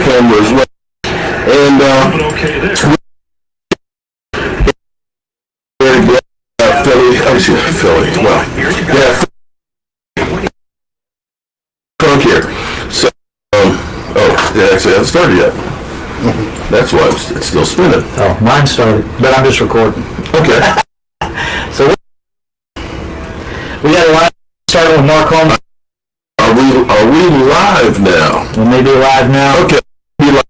camera as well. And Philly. Well, yeah, Crunk here. So, it actually hasn't started yet. That's why it's still spinning. Oh, mine started, but I'm just recording. Okay. So we got a live start with Mark Holmes. Are we live now? We may be live now. Okay. Mark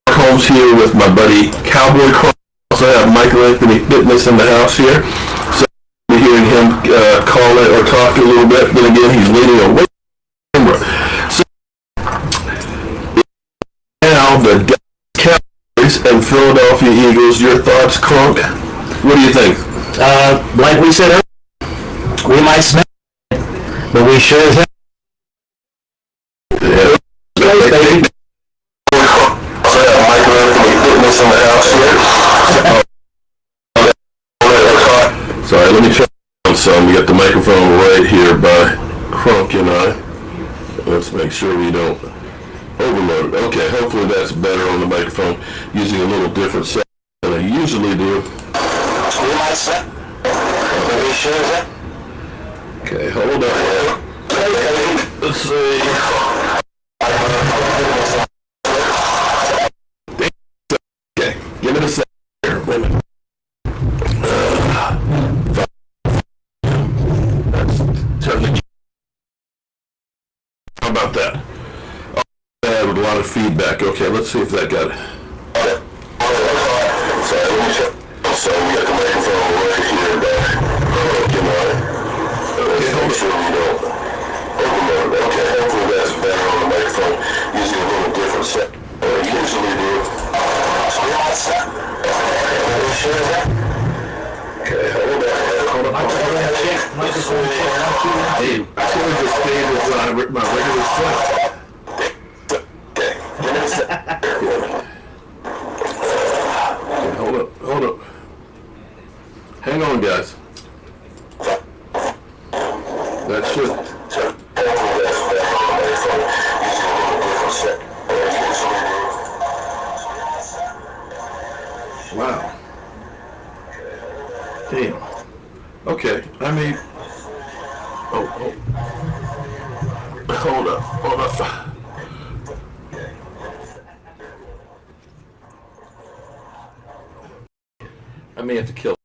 Holmes here with my buddy Cowboy Crunk. Also have Michael Anthony Fitness in the house here. So we're hearing him call it or talk a little bit. But again, he's leaning away from the camera. So now the Cowboys and Philadelphia Eagles. Your thoughts, Crunk? What do you think? Like we said earlier, we might smell it, but we sure as hell. Yeah. Baby. Michael Anthony Fitness in the house here. Sorry, let me try some. We got the microphone right here by Crunk and I. Let's make sure we don't overload. Okay, hopefully that's better on the microphone using a little different set than I usually do. Okay, hold on. Let's see. Okay, give it a second here. Wait a minute. That's totally. How about that? With a lot of feedback. Okay, let's see if that got it. Sorry, let me check. So we got the microphone right here, okay, hold sure we don't overload. Okay, hopefully that's better on the microphone using a little different set than I usually do. Okay, hold on. Hey, I should have just stayed with my regular set. Okay, give me a sec. Okay, hold up. Hang on, guys. That should. Wow. Damn. Okay, I mean. Oh. Hold up. I may have to kill.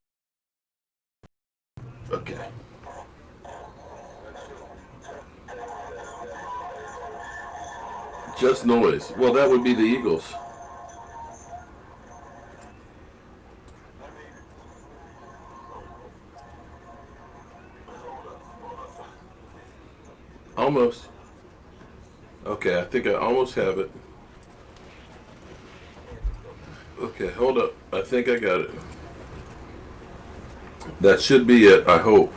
Okay. Just noise. Well, that would be the Eagles. Almost. Okay, I think I almost have it. Okay, hold up. I think I got it. That should be it, I hope.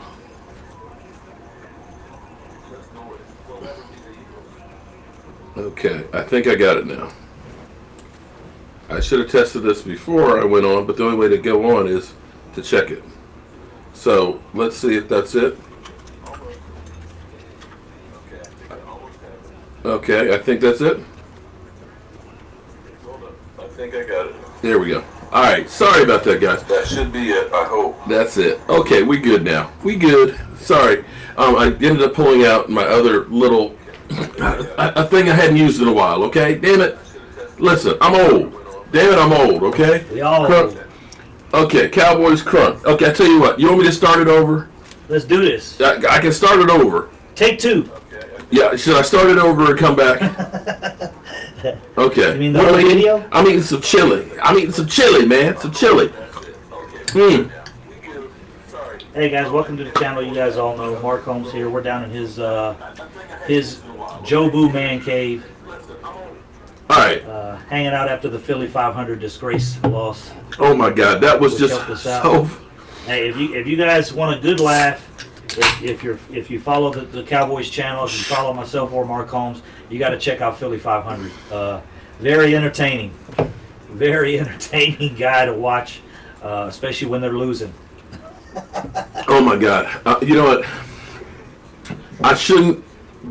Okay, I think I got it now. I should have tested this before I went on, but the only way to go on is to check it. So, let's see if that's it. Okay, I think that's it. I think I got it. There we go. All right, sorry about that, guys. That should be it, I hope. That's it. Okay, we good now. We good. Sorry. I ended up pulling out my other little a thing I hadn't used in a while, okay? Damn it. Listen, I'm old. Damn it, I'm old, okay? We all Crunk. old. Okay, Cowboys Crunk. Okay, I tell you what. You want me to start it over? Let's do this. I can start it over. Take two. Yeah, should I start it over and come back? Okay. You mean the whole video? I'm eating some chili. Man. Some chili. Hey guys, welcome to the channel. You guys all know Mark Holmes here. We're down in his Jobu man cave. All right. Hanging out after the Philly 500 disgrace loss. Oh my God, that was just so. Hey, if you guys want a good laugh, if you follow the Cowboys channel, if you follow myself or Mark Holmes, you got to check out Philly 500. Very entertaining guy to watch, especially when they're losing. Oh my God! You know what? I shouldn't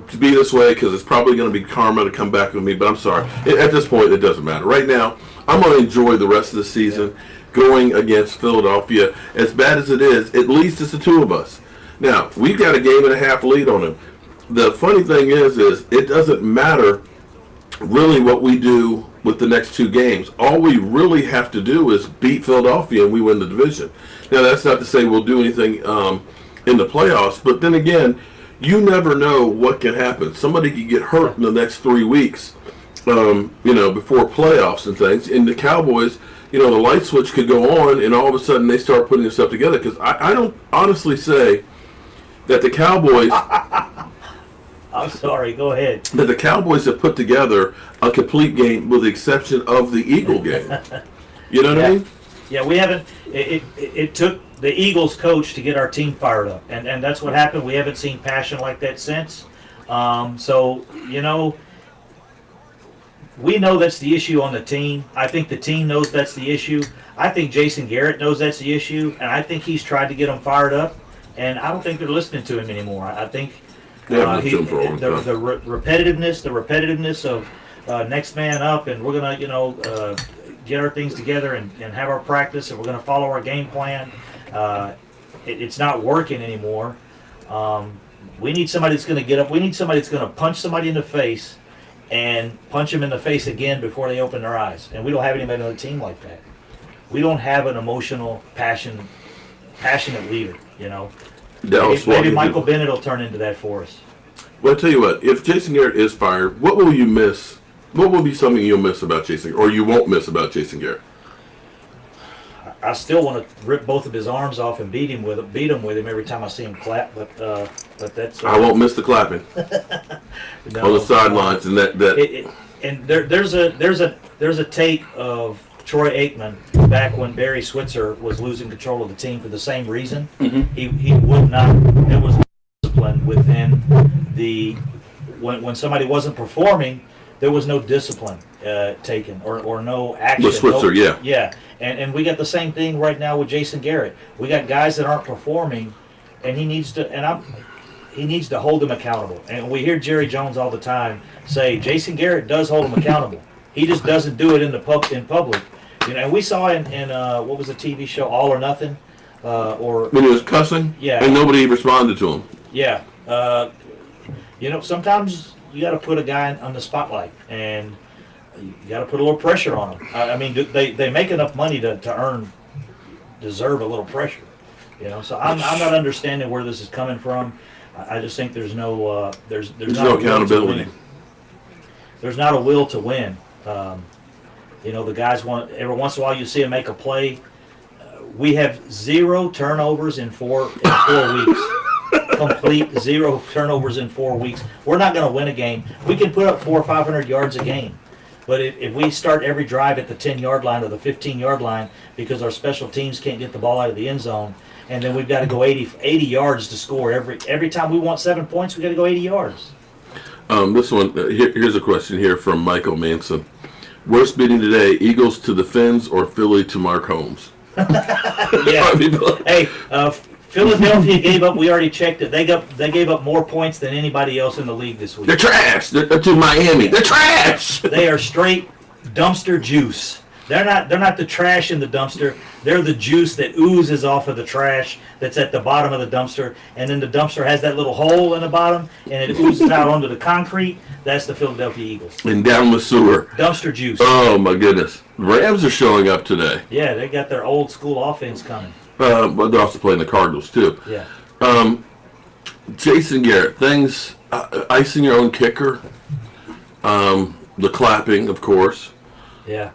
to be this way because it's probably going to be karma to come back with me. But I'm sorry. At this point, it doesn't matter. Right now, I'm going to enjoy the rest of the season going against Philadelphia. As bad as it is, at least it's the two of us. Now, we've got a game and a half lead on them. The funny thing is it doesn't matter really what we do with the next two games. All we really have to do is beat Philadelphia and we win the division. Now, that's not to say we'll do anything in the playoffs, but then again, you never know what can happen. Somebody could get hurt in the next 3 weeks, before playoffs and things. And the Cowboys, the light switch could go on, and all of a sudden they start putting stuff together. Because I don't honestly say that the Cowboys... I'm sorry, go ahead. That the Cowboys have put together a complete game with the exception of the Eagle game. You know what I mean? Yeah, we haven't... It took the Eagles coach to get our team fired up. And that's what happened. We haven't seen passion like that since. We know that's the issue on the team. I think the team knows that's the issue. I think Jason Garrett knows that's the issue. And I think he's tried to get them fired up. And I don't think they're listening to him anymore. I think the repetitiveness of next man up, and we're going to, get our things together and have our practice, and we're going to follow our game plan. It's not working anymore. We need somebody that's going to get up. We need somebody that's going to punch somebody in the face and punch them in the face again before they open their eyes. And we don't have anybody on the team like that. We don't have an emotional, passionate leader, Maybe Michael Bennett will turn into that for us. Well, I'll tell you what. If Jason Garrett is fired, what will you miss? What will be something you'll miss about Jason, or you won't miss about Jason Garrett? I still want to rip both of his arms off and beat him with him every time I see him clap. But that's. I won't miss the clapping no, on the sidelines, and there's a take of Troy Aikman back when Barry Switzer was losing control of the team for the same reason. Mm-hmm. He would not. There was discipline within the when somebody wasn't performing. There was no discipline taken or no action. With Switzer, yeah. And we got the same thing right now with Jason Garrett. We got guys that aren't performing, and he needs to hold them accountable. And we hear Jerry Jones all the time say Jason Garrett does hold them accountable. He just doesn't do it in public. And we saw in what was the TV show All or Nothing, or when he was cussing, and nobody responded to him. Yeah, sometimes you got to put a guy on the spotlight, and you got to put a little pressure on him. I mean, they make enough money to deserve a little pressure, So I'm not understanding where this is coming from. I just think there's no accountability. There's not a will to win. The guys want every once in a while you see them make a play. We have 0 turnovers in 4 weeks. Complete 0 turnovers in 4 weeks. We're not going to win a game. We can put up 400 or 500 yards a game. But if we start every drive at the 10-yard line or the 15-yard line because our special teams can't get the ball out of the end zone, and then we've got to go 80 yards to score every time we want 7 points, we got to go 80 yards. This one, here's a question here from Michael Manson. Worst meeting today, Eagles to the Fins or Philly to Mark Holmes? Yeah. Hey, Philadelphia gave up. We already checked it. They gave up more points than anybody else in the league this week. They're trash. They're to Miami. They're trash. They are straight dumpster juice. They're not the trash in the dumpster. They're the juice that oozes off of the trash that's at the bottom of the dumpster, and then the dumpster has that little hole in the bottom, and it oozes out onto the concrete. That's the Philadelphia Eagles. And down the sewer. Dumpster juice. Oh my goodness. The Rams are showing up today. Yeah, they got their old school offense coming. But they're also playing the Cardinals too. Yeah. Jason Garrett, things icing your own kicker. The clapping, of course. Yeah.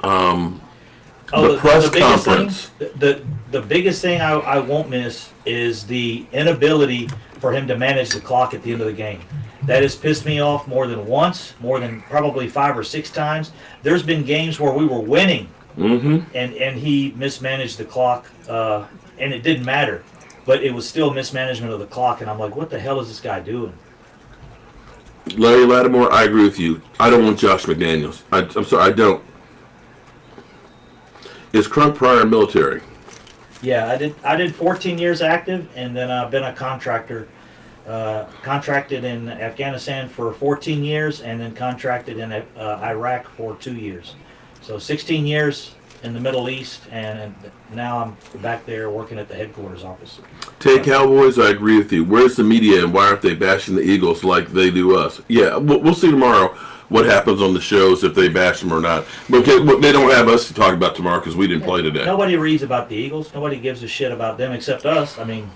The press conference. The biggest thing I won't miss is the inability for him to manage the clock at the end of the game. That has pissed me off more than once, more than probably 5 or 6 times. There's been games where we were winning, and he mismanaged the clock, and it didn't matter. But it was still mismanagement of the clock, and I'm like, what the hell is this guy doing? Larry Lattimore, I agree with you. I don't want Josh McDaniels. I'm sorry, I don't. Is Crunk prior military? Yeah, I did 14 years active, and then I've been a contractor contracted in Afghanistan for 14 years, and then contracted in Iraq for 2 years. So 16 years in the Middle East, and now I'm back there working at the headquarters office. Take Cowboys, I agree with you. Where's the media, and why aren't they bashing the Eagles like they do us? Yeah, we'll see tomorrow what happens on the shows, if they bash them or not. But they don't have us to talk about tomorrow because we didn't play today. Nobody reads about the Eagles. Nobody gives a shit about them except us. I mean,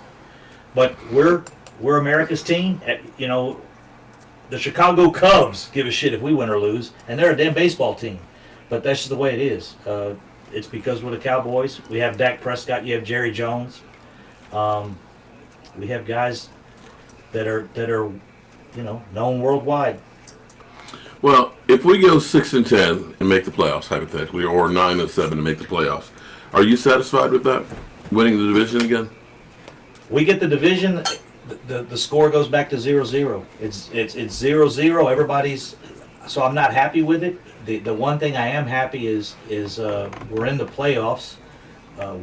but we're America's team. You know, the Chicago Cubs give a shit if we win or lose, and they're a damn baseball team. But that's just the way it is. It's because we're the Cowboys. We have Dak Prescott. You have Jerry Jones. We have guys that are known worldwide. Well, if we go 6-10 and make the playoffs, hypothetically, or 9-7 and make the playoffs, are you satisfied with that? Winning the division again? We get the division. The score goes back to 0-0. It's 0-0. Everybody's. So I'm not happy with it. The one thing I am happy is we're in the playoffs.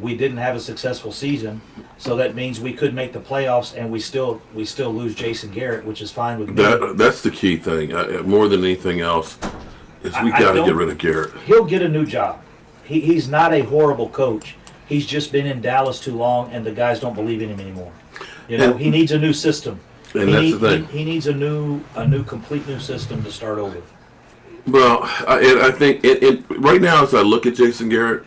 We didn't have a successful season, so that means we could make the playoffs, and we still lose Jason Garrett, which is fine with me. That's the key thing. More than anything else, is we got to get rid of Garrett. He'll get a new job. He's not a horrible coach. He's just been in Dallas too long, and the guys don't believe in him anymore. You know, he needs a new system. And that's the thing. He needs a complete new system to start over. Well, I think right now, as I look at Jason Garrett,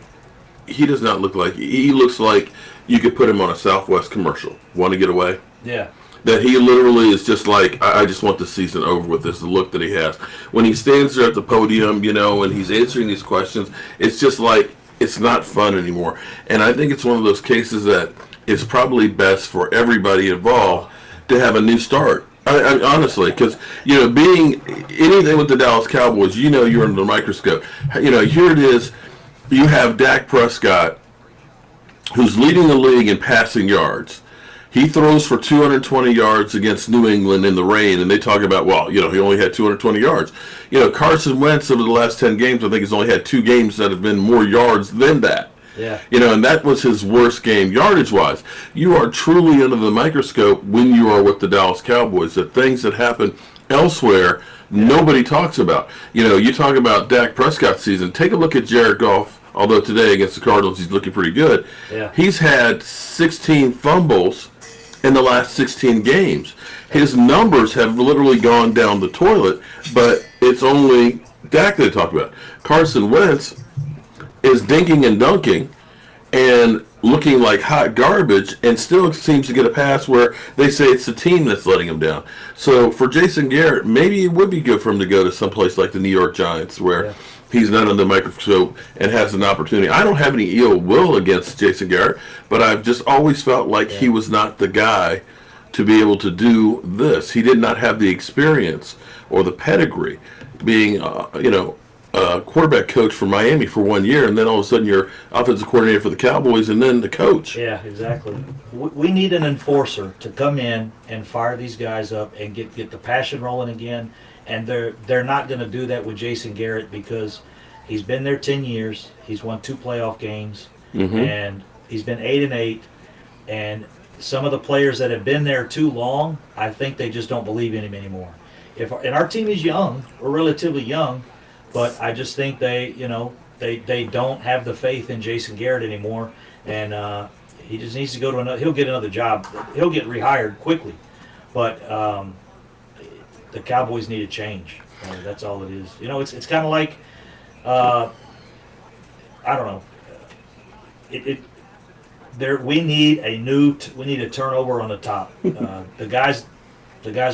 he does not look like he looks like you could put him on a Southwest commercial. Want to get away? Yeah. That he literally is just like, I just want the season over with. This the look that he has when he stands there at the podium, and he's answering these questions. It's just like it's not fun anymore. And I think it's one of those cases that it's probably best for everybody involved to have a new start. I honestly, because being anything with the Dallas Cowboys, you're under the microscope. Here it is. You have Dak Prescott, who's leading the league in passing yards. He throws for 220 yards against New England in the rain, and they talk about, he only had 220 yards. Carson Wentz over the last 10 games, I think he's only had 2 games that have been more yards than that. Yeah. And that was his worst game yardage-wise. You are truly under the microscope when you are with the Dallas Cowboys. The things that happen elsewhere, nobody talks about. You talk about Dak Prescott's season. Take a look at Jared Goff. Although today against the Cardinals he's looking pretty good. Yeah. He's had 16 fumbles in the last 16 games. His numbers have literally gone down the toilet, but it's only Dak they talk about. Carson Wentz is dinking and dunking and looking like hot garbage, and still seems to get a pass where they say it's the team that's letting him down. So for Jason Garrett, maybe it would be good for him to go to someplace like the New York Giants where he's not under the microscope and has an opportunity. I don't have any ill will against Jason Garrett, but I've just always felt like he was not the guy to be able to do this. He did not have the experience or the pedigree being, a quarterback coach for Miami for 1 year, and then all of a sudden you're offensive coordinator for the Cowboys and then the coach. Yeah, exactly. We need an enforcer to come in and fire these guys up and get the passion rolling again. And they're not going to do that with Jason Garrett because he's been there 10 years. He's won 2 playoff games, and he's been 8-8. And some of the players that have been there too long, I think they just don't believe in him anymore. And our team is young, we're relatively young, but I just think they don't have the faith in Jason Garrett anymore. And he just needs to go to another. He'll get another job. He'll get rehired quickly, but. The Cowboys need a change. That's all it is. It's kind of like, I don't know. We need a turnover on the top. The guys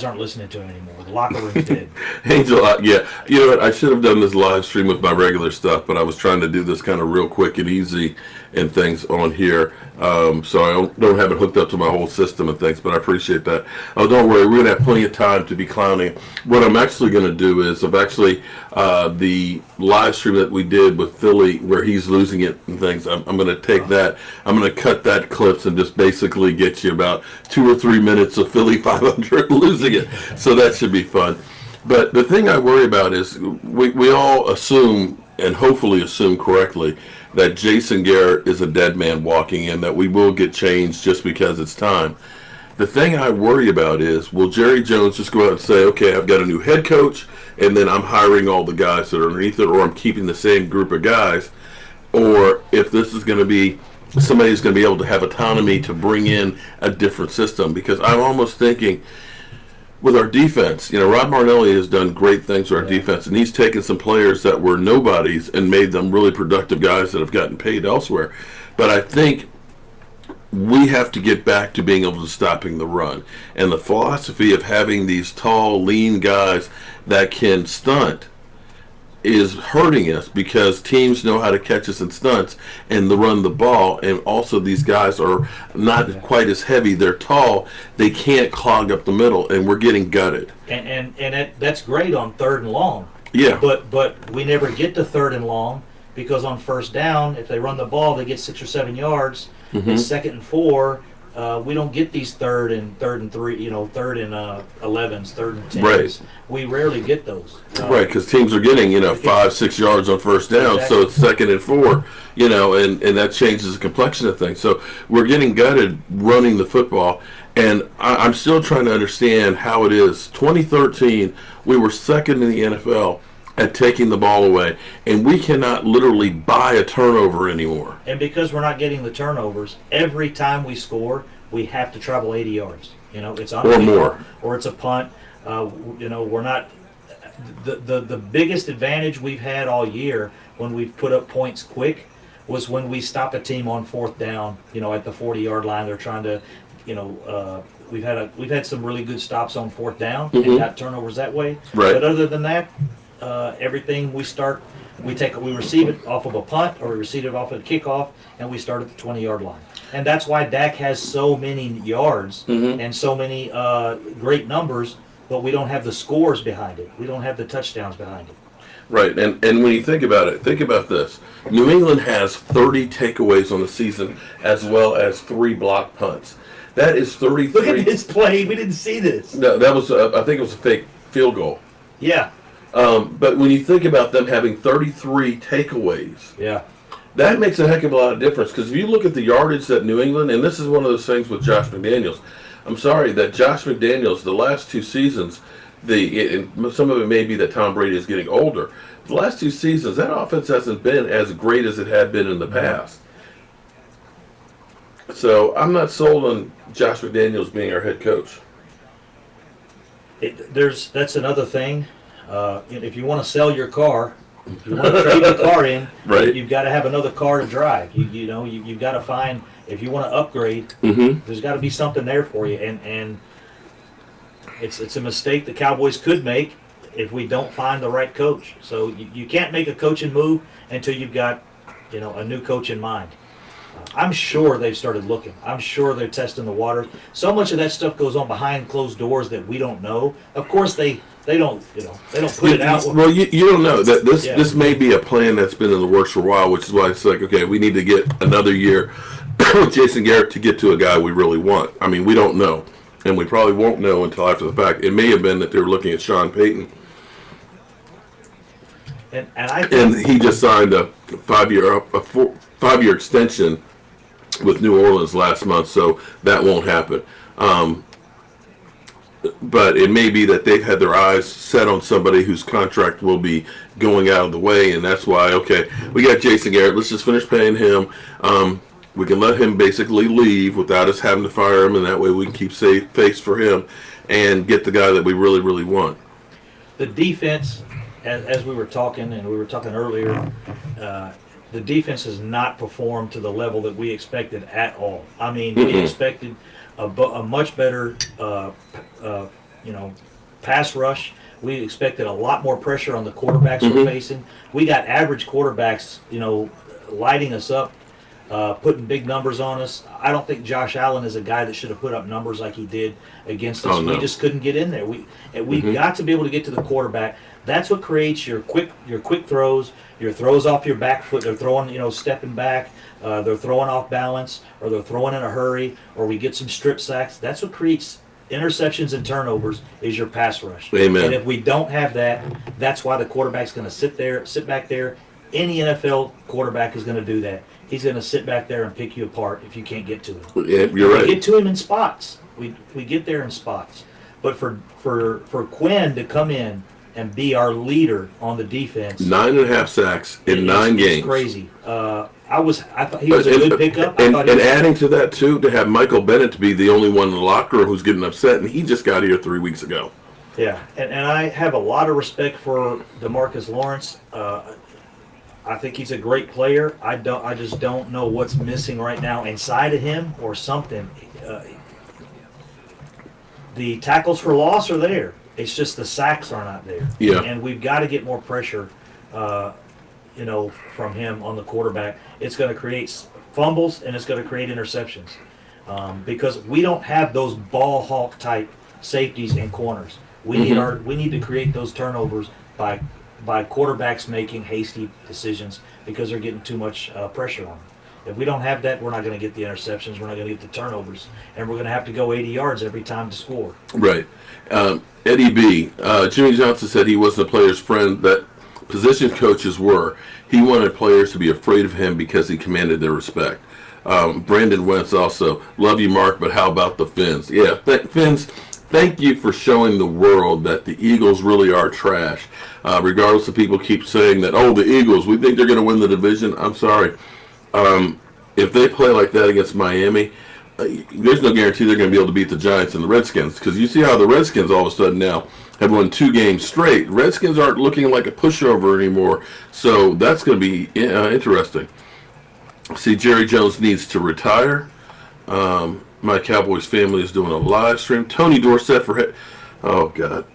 aren't listening to him anymore. The locker room's dead. Angel, yeah. You know what? I should have done this live stream with my regular stuff, but I was trying to do this kind of real quick and easy and things on here. So I don't have it hooked up to my whole system and things, but I appreciate that. Oh, don't worry. We're going to have plenty of time to be clowning. What I'm actually going to do is the live stream that we did with Philly where he's losing it and things, I'm going to take that. I'm going to cut that clips and just basically get you about 2 or 3 minutes of Philly 500 losing it. So that should be fun. But the thing I worry about is we all assume, and hopefully assume correctly, that Jason Garrett is a dead man walking in, that we will get changed just because it's time. The thing I worry about is, will Jerry Jones just go out and say, okay, I've got a new head coach, and then I'm hiring all the guys that are underneath it, or I'm keeping the same group of guys, or if this is going to be somebody's going to be able to have autonomy to bring in a different system. Because I'm almost thinking with our defense, Rod Martinelli has done great things with our defense, and he's taken some players that were nobodies and made them really productive guys that have gotten paid elsewhere. But I think we have to get back to being able to stopping the run. And the philosophy of having these tall, lean guys that can stunt is hurting us, because teams know how to catch us in stunts and to run the ball. And also these guys are not quite as heavy. They're tall. They can't clog up the middle, and we're getting gutted. And that's great on 3rd and long. Yeah. But we never get to 3rd and long, because on 1st down, if they run the ball, they get 6 or 7 yards. Mm-hmm. It's 2nd and 4. We don't get these 3rd and 3, 3rd and 11s, 3rd and 10s. Right. We rarely get those. Right, because teams are getting 5-6 yards on 1st down, exactly. So it's 2nd and 4, and that changes the complexion of things. So we're getting gutted running the football, and I'm still trying to understand how it is. 2013, we were 2nd in the NFL at taking the ball away, and we cannot literally buy a turnover anymore. And because we're not getting the turnovers, every time we score, we have to travel 80 yards. It's on or more, or it's a punt. We're not. The biggest advantage we've had all year when we've put up points quick was when we stop a team on 4th down. At the 40-yard line, they're trying to. We've had some really good stops on 4th down and got turnovers that way. Right. But other than that, everything we receive it off of a punt, or we receive it off of a kickoff, and we start at the 20-yard line. And that's why Dak has so many yards and so many great numbers, but we don't have the scores behind it. We don't have the touchdowns behind it. Right, and when you think about it, think about this. New England has 30 takeaways on the season, as well as 3 block punts. That is 33. Look at this play. We didn't see this. No, that was I think it was a fake field goal. Yeah. But when you think about them having 33 takeaways, yeah, that makes a heck of a lot of difference. Because if you look at the yardage that New England, and this is one of those things with Josh McDaniels, I'm sorry that Josh McDaniels, the last 2 seasons, and some of it may be that Tom Brady is getting older. The last 2 seasons, that offense hasn't been as great as it had been in the past. So I'm not sold on Josh McDaniels being our head coach. That's another thing. If you want to sell your car, if you want to trade your car in, right. You've got to have another car to drive. You've got to find, if you want to upgrade, there's got to be something there for you. And it's a mistake the Cowboys could make if we don't find the right coach. So you can't make a coaching move until you've got a new coach in mind. I'm sure they've started looking. I'm sure they're testing the waters. So much of that stuff goes on behind closed doors that we don't know. Of course, they don't put it out. Well, you don't know that this may be a plan that's been in the works for a while, which is why it's like, okay, we need to get another year with Jason Garrett to get to a guy we really want. I mean, we don't know, and we probably won't know until after the fact. It may have been that they were looking at Sean Payton. And he just signed a 5-year extension with New Orleans last month, so that won't happen. But it may be that they've had their eyes set on somebody whose contract will be going out of the way, and that's why, okay, we got Jason Garrett, let's just finish paying him. We can let him basically leave without us having to fire him, and that way we can keep safe face for him and get the guy that we really, really want. The defense, as we were talking, and we were talking earlier, the defense has not performed to the level that we expected at all. I mean, we expected a much better, pass rush. We expected a lot more pressure on the quarterbacks we're facing. We got average quarterbacks, lighting us up, putting big numbers on us. I don't think Josh Allen is a guy that should have put up numbers like he did against us. Oh, no. We just couldn't get in there. We've got to be able to get to the quarterback. That's what creates your quick throws, your throws off your back foot. They're throwing, stepping back. They're throwing off balance, or they're throwing in a hurry, or we get some strip sacks. That's what creates interceptions and turnovers, is your pass rush. Amen. And if we don't have that, that's why the quarterback's going to sit back there. Any NFL quarterback is going to do that. He's going to sit back there and pick you apart if you can't get to him. Yeah, you're right. Get to him in spots. we get there in spots. But for Quinn to come in and be our leader on the defense, 9.5 sacks in 9 games. It's crazy. I thought he was a good pickup. And adding to that too, to have Michael Bennett be the only one in the locker room who's getting upset, and he just got here 3 weeks ago. Yeah, and I have a lot of respect for DeMarcus Lawrence. I think he's a great player. I just don't know what's missing right now inside of him or something. The tackles for loss are there. It's just the sacks are not there. Yeah. And we've got to get more pressure, from him on the quarterback. It's going to create fumbles and it's going to create interceptions because we don't have those ball hawk type safeties and corners. We need to create those turnovers by quarterbacks making hasty decisions because they're getting too much pressure on them. If we don't have that, we're not going to get the interceptions, we're not going to get the turnovers, and we're going to have to go 80 yards every time to score. Right. Eddie B. Jimmy Johnson said he wasn't a player's friend that position coaches were. He wanted players to be afraid of him because he commanded their respect. Brandon Wentz also, love you, Mark, but how about the Finns? Yeah, Finns, thank you for showing the world that the Eagles really are trash. Regardless of people keep saying that, the Eagles, we think they're going to win the division. I'm sorry. If they play like that against Miami, there's no guarantee they're going to be able to beat the Giants and the Redskins, because you see how the Redskins all of a sudden now have won 2 games straight. Redskins aren't looking like a pushover anymore, so that's going to be interesting. See, Jerry Jones needs to retire. My Cowboys family is doing a live stream. Tony Dorsett oh, God.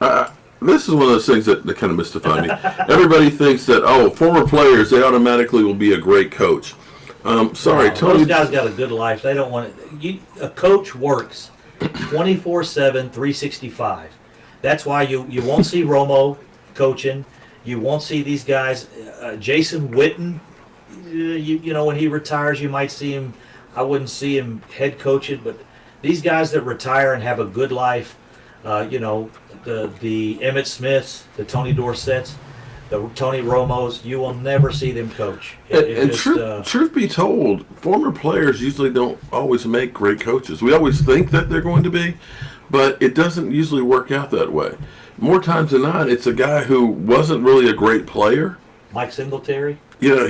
This is one of those things that kind of mystify me. Everybody thinks that, former players, they automatically will be a great coach. Sorry, no, Tony. Those guys got a good life. They don't want it. A coach works 24/7, 365. That's why you won't see Romo coaching. You won't see these guys. Jason Witten, when he retires, you might see him. I wouldn't see him head coaching, but these guys that retire and have a good life, the Emmitt Smiths, the Tony Dorsetts, the Tony Romos, you will never see them coach. Truth be told, former players usually don't always make great coaches. We always think that they're going to be, but it doesn't usually work out that way. More times than not, it's a guy who wasn't really a great player. Mike Singletary. You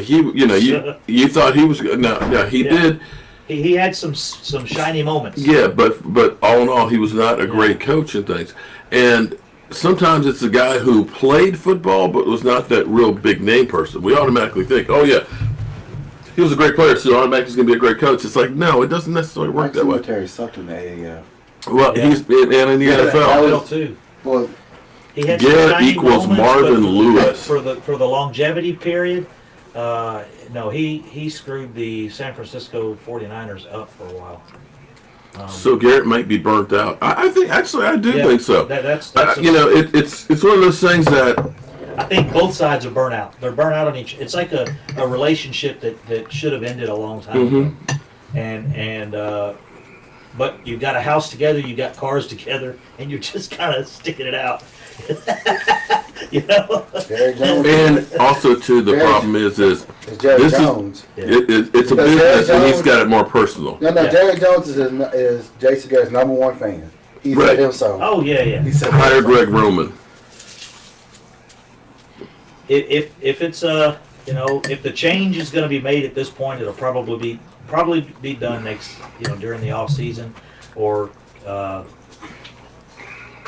thought he was good. No, he did. He had some shiny moments. Yeah, but all in all, he was not a great coach and things. And sometimes it's a guy who played football but was not that real big name person. We automatically think, he was a great player, so automatically he's going to be a great coach. It's like, no, it doesn't necessarily work that way. Singletary sucked in the AAF. Well, he's in the NFL. Too. Well, he had Garrett equals moments, Marvin Lewis. For the longevity period, he screwed the San Francisco 49ers up for a while. So Garrett might be burnt out. I think I do think so. That's it's one of those things that I think both sides are burnt out. They're burnt out on each. It's like a relationship that should have ended a long time ago. And but you've got a house together, you got cars together, and you're just kind of sticking it out. And also too, the problem is it's Jerry Jones. It's a business, and he's got it more personal. No, Jerry Jones is Jason Garrett's #1 fan. He said him so. Oh yeah. He said hire Greg Roman. If it's if the change is going to be made at this point, it'll probably be done next during the off season, or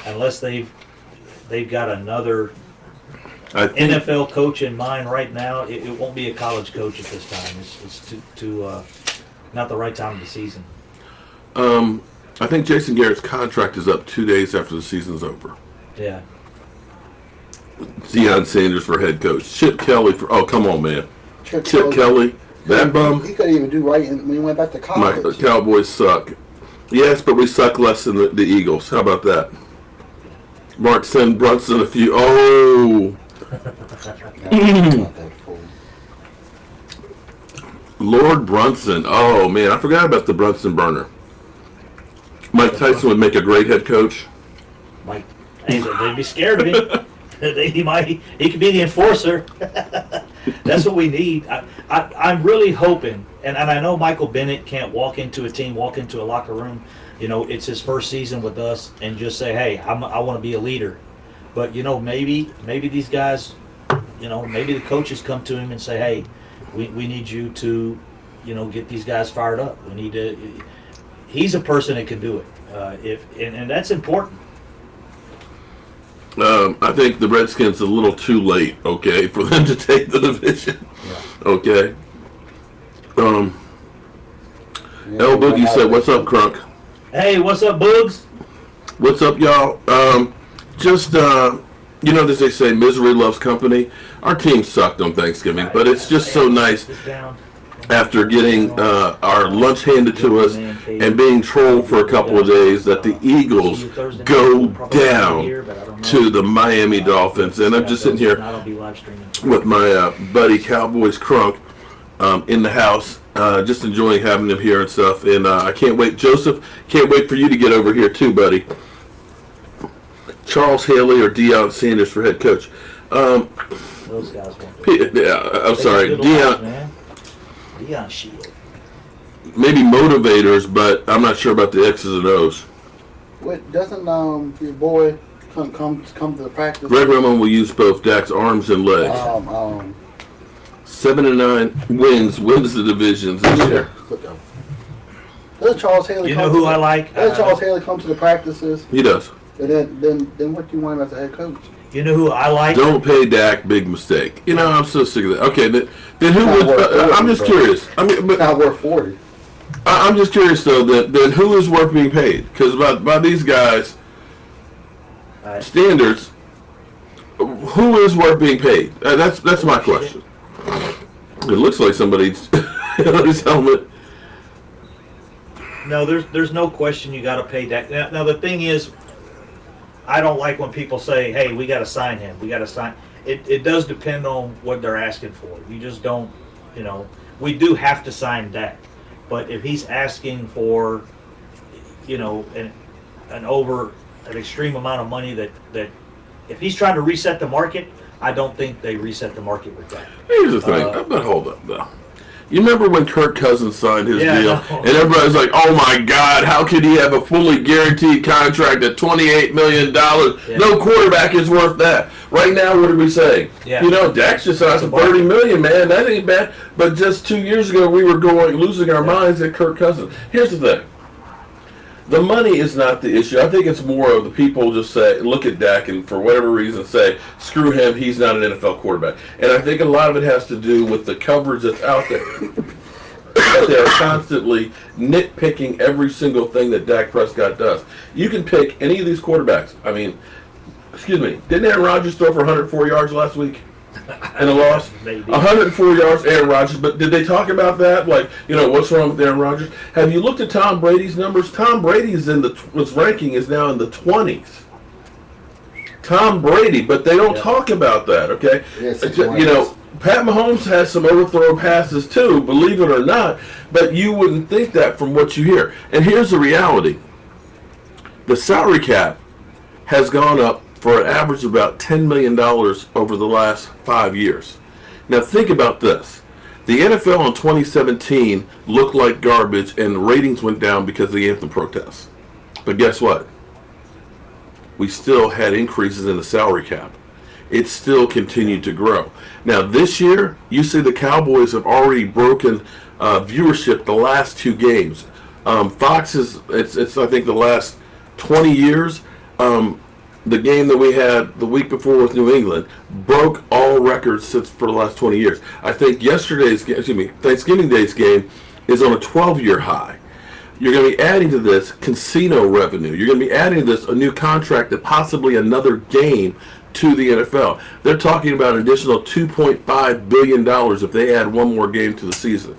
unless they've got another NFL coach in mind right now. It won't be a college coach at this time. It's too not the right time of the season. I think Jason Garrett's contract is up 2 days after the season's over. Yeah. Deion Sanders for head coach. Chip Kelly come on, man. Chip Kelly, that bum. He couldn't even do right when he went back to college. The Cowboys suck. Yes, but we suck less than the Eagles. How about that? Mark, send Brunson a few. Oh. Lord Brunson. Oh, man. I forgot about the Brunson burner. Mike Tyson would make a great head coach. They'd be scared of him. He could be the enforcer. That's what we need. I'm really hoping, and I know Michael Bennett can't walk into a locker room. It's his first season with us, and just say, hey, I want to be a leader. But, maybe these guys, maybe the coaches come to him and say, hey, we need you to, get these guys fired up. We need to. He's a person that can do it. And that's important. I think the Redskins are a little too late, okay, for them to take the division. Yeah. Okay. El Boogie said, "What's up, Crunk?" Hey, what's up, Boogs? What's up, y'all? As they say, misery loves company. Our team sucked on Thanksgiving, but it's just so nice after getting our lunch handed to us and being trolled for a couple of days that the Eagles go down to the Miami Dolphins. And I'm just sitting here with my buddy Cowboys Crunk in the house, just enjoying having him here and stuff. And I can't wait, Joseph, can't wait for you to get over here too, buddy. Charles Haley or Deion Sanders for head coach. Those guys won't. Yeah, I'm sorry, Deion Shield. Maybe motivators, but I'm not sure about the X's and O's. Wait, doesn't your boy come to the practice? Greg Roman will use both Dak's arms and legs. 7-9 wins the divisions this year. Doesn't Charles Haley? You know who I like? Doesn't Charles Haley come to the practices? He does. And then what do you want him as a head coach? You know who I like? Don't pay Dak. Big mistake. I'm so sick of that. Okay, then who would? I'm just curious. I mean, but not worth 40. I'm just curious though. Then who is worth being paid? Because by these guys' standards, who is worth being paid? That's my question. It looks like somebody's on his helmet. No, there's no question you got to pay Dak. Now the thing is, I don't like when people say, hey, we got to sign him. We got to sign. It does depend on what they're asking for. You just don't, we do have to sign Dak. But if he's asking for, an extreme amount of money that if he's trying to reset the market, I don't think they reset the market with that. Here's the thing. But hold up, though. You remember when Kirk Cousins signed his deal? No. And everybody's like, oh, my God, how could he have a fully guaranteed contract at $28 million? Yeah. No quarterback is worth that. Right now, what are we saying? Yeah. Dak's just signed for $30 million, man. That ain't bad. But just 2 years ago, we were losing our minds at Kirk Cousins. Here's the thing. The money is not the issue. I think it's more of the people just say, look at Dak and for whatever reason say, screw him, he's not an NFL quarterback. And I think a lot of it has to do with the coverage that's out there. They're constantly nitpicking every single thing that Dak Prescott does. You can pick any of these quarterbacks. I mean, didn't Aaron Rodgers throw for 104 yards last week? And a loss? 104 yards, Aaron Rodgers. But did they talk about that? Like, what's wrong with Aaron Rodgers? Have you looked at Tom Brady's numbers? Tom Brady's his ranking is now in the 20s. Tom Brady, but they don't talk about that, okay? Yes, Pat Mahomes has some overthrow passes too, believe it or not, but you wouldn't think that from what you hear. And here's the reality. The salary cap has gone up for an average of about $10 million over the last 5 years. Now think about this. The NFL in 2017 looked like garbage and ratings went down because of the anthem protests. But guess what? We still had increases in the salary cap. It still continued to grow. Now this year, you see the Cowboys have already broken viewership the last 2 games. Fox it's I think the last 20 years. The game that we had the week before with New England broke all records for the last 20 years. I think Thanksgiving Day's game is on a 12-year high. You're going to be adding to this casino revenue. You're going to be adding to this a new contract and possibly another game to the NFL. They're talking about an additional $2.5 billion if they add one more game to the season.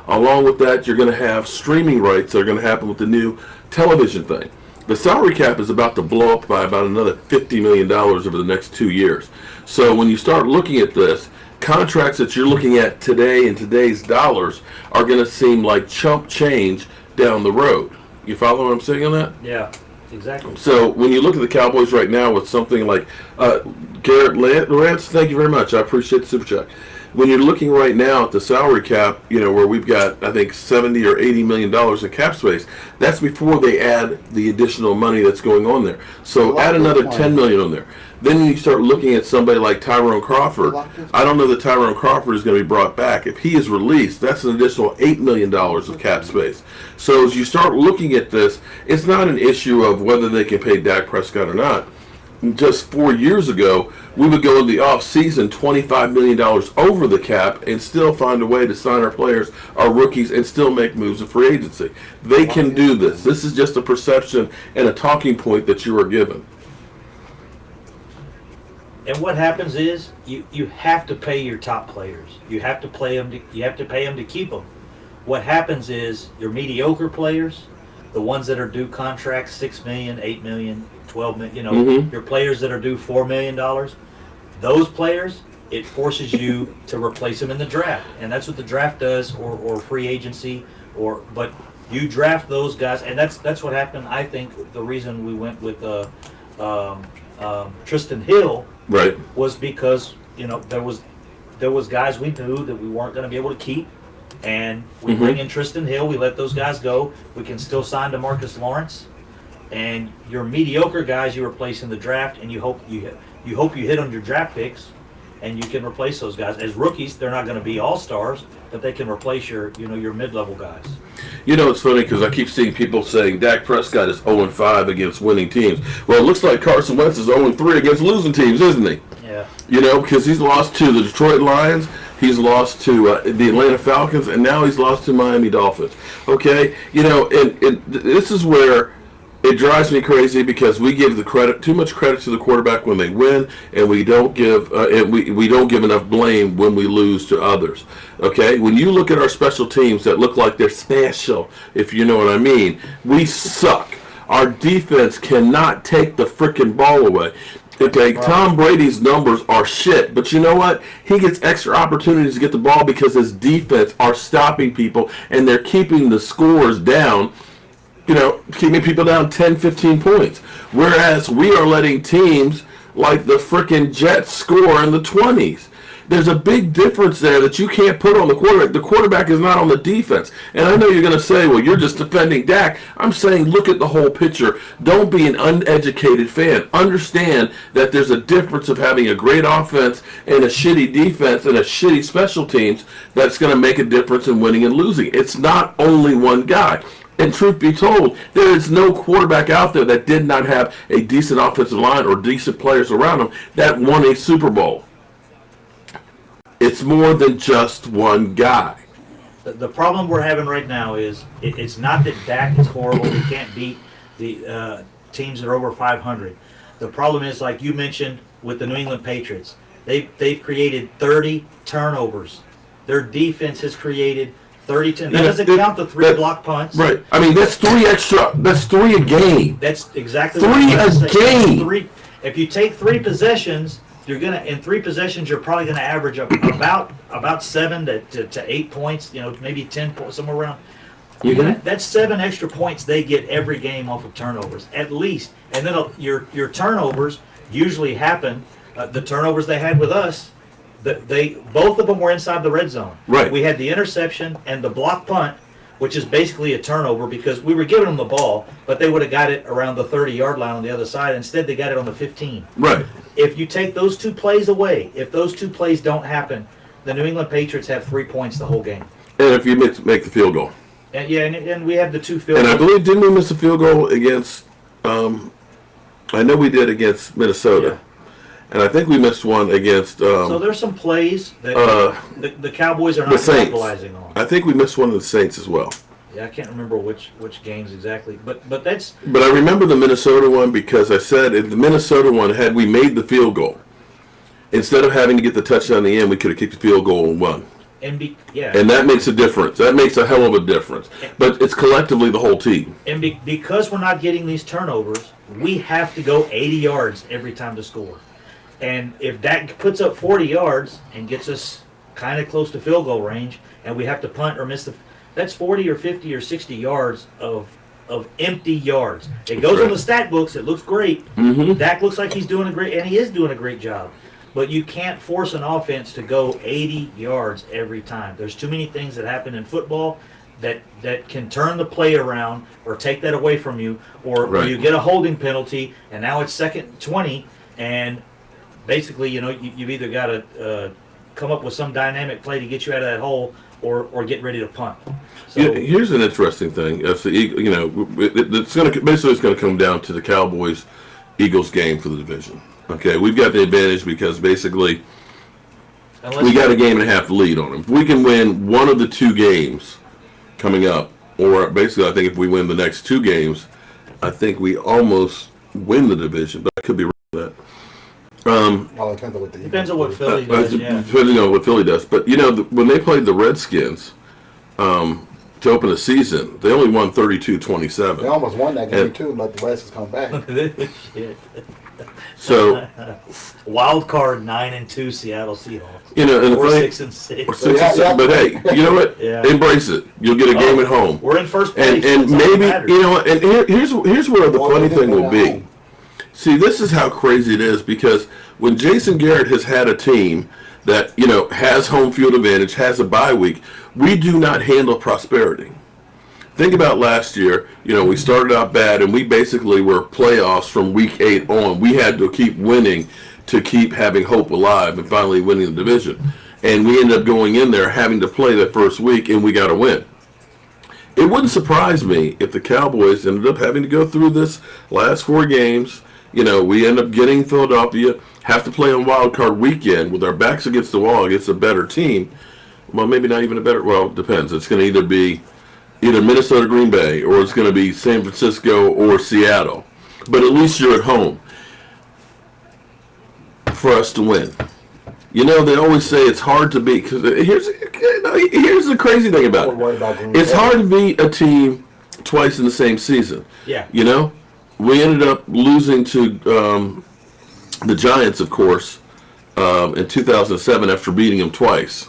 Along with that, you're going to have streaming rights that are going to happen with the new television thing. The salary cap is about to blow up by about another $50 million over the next 2 years. So when you start looking at this, contracts that you're looking at today in today's dollars are going to seem like chump change down the road. You follow what I'm saying on that? Yeah, exactly. So when you look at the Cowboys right now with something like Garrett Lance, thank you very much. I appreciate the super chat. when you're looking right now at the salary cap, where we've got, I think, $70 or $80 million in cap space, that's before they add the additional money that's going on there. So add another $10 million on there. Then you start looking at somebody like Tyrone Crawford. I don't know that Tyrone Crawford is going to be brought back. If he is released, that's an additional $8 million of cap space. So as you start looking at this, it's not an issue of whether they can pay Dak Prescott or not. Just 4 years ago, we would go in the off-season $25 million over the cap and still find a way to sign our players, our rookies, and still make moves in free agency. They can do this. This is just a perception and a talking point that you are given. And what happens is you have to pay your top players. You have to pay them to keep them. What happens is your mediocre players, the ones that are due contracts $6 million, $8 million, $12 million, your players that are due $4 million, those players, it forces you to replace them in the draft. And that's what the draft does, or free agency, but you draft those guys, and that's what happened. I think the reason we went with Tristan Hill was because there was guys we knew that we weren't going to be able to keep, and we bring in Tristan Hill. We let those guys go. We can still sign DeMarcus Lawrence, and your mediocre guys you replace in the draft, and you hope you hit on your draft picks, and you can replace those guys. As rookies, they're not going to be all-stars, but they can replace your mid-level guys. It's funny because I keep seeing people saying Dak Prescott is 0-5 against winning teams. Well, it looks like Carson Wentz is 0-3 against losing teams, isn't he? Yeah. Because he's lost to the Detroit Lions, he's lost to the Atlanta Falcons, and now he's lost to Miami Dolphins. Okay? And this is where it drives me crazy because we give too much credit to the quarterback when they win, and we don't give we don't give enough blame when we lose to others. Okay, when you look at our special teams that look like they're special, if you know what I mean, we suck. Our defense cannot take the freaking ball away. Okay, Tom Brady's numbers are shit, but you know what? He gets extra opportunities to get the ball because his defense are stopping people, and they're keeping the scores down. Keeping people down 10, 15 points. Whereas we are letting teams like the frickin' Jets score in the 20s. There's a big difference there that you can't put on the quarterback. The quarterback is not on the defense. And I know you're going to say, well, you're just defending Dak. I'm saying look at the whole picture. Don't be an uneducated fan. Understand that there's a difference of having a great offense and a shitty defense and a shitty special teams that's going to make a difference in winning and losing. It's not only one guy. And truth be told, there is no quarterback out there that did not have a decent offensive line or decent players around him that won a Super Bowl. It's more than just one guy. The problem we're having right now is it's not that Dak is horrible. He can't beat the teams that are over 500. The problem is, like you mentioned, with the New England Patriots, they've created 30 turnovers. Their defense has created 32. That doesn't count the 3 block punts. Right. I mean, that's 3 extra. That's 3 a game. That's exactly 3 a game. If you take 3 possessions, in 3 possessions you're probably gonna average about 7 to 8 points. Maybe 10 points, somewhere around. That's 7 extra points they get every game off of turnovers, at least. And then your turnovers usually happen. The turnovers they had with us. Both of them were inside the red zone. Right. We had the interception and the block punt, which is basically a turnover because we were giving them the ball, but they would have got it around the 30-yard line on the other side. Instead, they got it on the 15. Right. If you take those 2 plays away, if those 2 plays don't happen, the New England Patriots have 3 points the whole game. And if you make the field goal. And we have the 2 field goals. And I believe, didn't we miss a field goal against, I know we did against Minnesota. Yeah. And I think we missed one against... so there's some plays that the Cowboys are not capitalizing on. I think we missed one of the Saints as well. Yeah, I can't remember which games exactly, but that's... But I remember the Minnesota one because I said in the Minnesota one, had we made the field goal, instead of having to get the touchdown in the end, we could have kicked the field goal and won. And that makes a difference. That makes a hell of a difference. But it's collectively the whole team. And because we're not getting these turnovers, we have to go 80 yards every time to score. And if Dak puts up 40 yards and gets us kind of close to field goal range, and we have to punt or miss that's 40 or 50 or 60 yards of empty yards. It goes on the stat books. It looks great. Dak looks like he's doing and he is doing a great job. But you can't force an offense to go 80 yards every time. There's too many things that happen in football that can turn the play around or take that away from you, or you get a holding penalty and now it's 2nd and 20, and basically, you've either got to come up with some dynamic play to get you out of that hole, or get ready to punt. So here's an interesting thing. It's going to come down to the Cowboys Eagles game for the division. Okay, we've got the advantage because basically we got a game and a half lead on them. If we can win one of the 2 games coming up, or basically I think if we win the next 2 games, I think we almost win the division, but I could be wrong with that. Depends on what Philly does. Depending on what Philly does. But, when they played the Redskins to open the season, they only won 32-27. They almost won that game, too, but the Redskins come back. Shit. So wild card 9-2 Seattle Seahawks. And or 6-6. Or 6-6. But hey, you know what? Embrace it. You'll get a game at home. We're in first place. And maybe and here's where the funny thing will be. See, this is how crazy it is, because when Jason Garrett has had a team that has home field advantage, has a bye week, we do not handle prosperity. Think about last year. We started out bad, and we basically were playoffs from week 8 on. We had to keep winning to keep having hope alive and finally winning the division. And we ended up going in there having to play that first week, and we got to win. It wouldn't surprise me if the Cowboys ended up having to go through this last 4 games. We end up getting Philadelphia, have to play on wild card weekend with our backs against the wall against a better team. Well, maybe not even a better. Well, it depends. It's going to either be Minnesota, Green Bay, or it's going to be San Francisco or Seattle. But at least you're at home for us to win. They always say it's hard to beat. Because here's the crazy thing about it. It's hard to beat a team twice in the same season. Yeah. We ended up losing to the Giants, of course, in 2007 after beating them twice.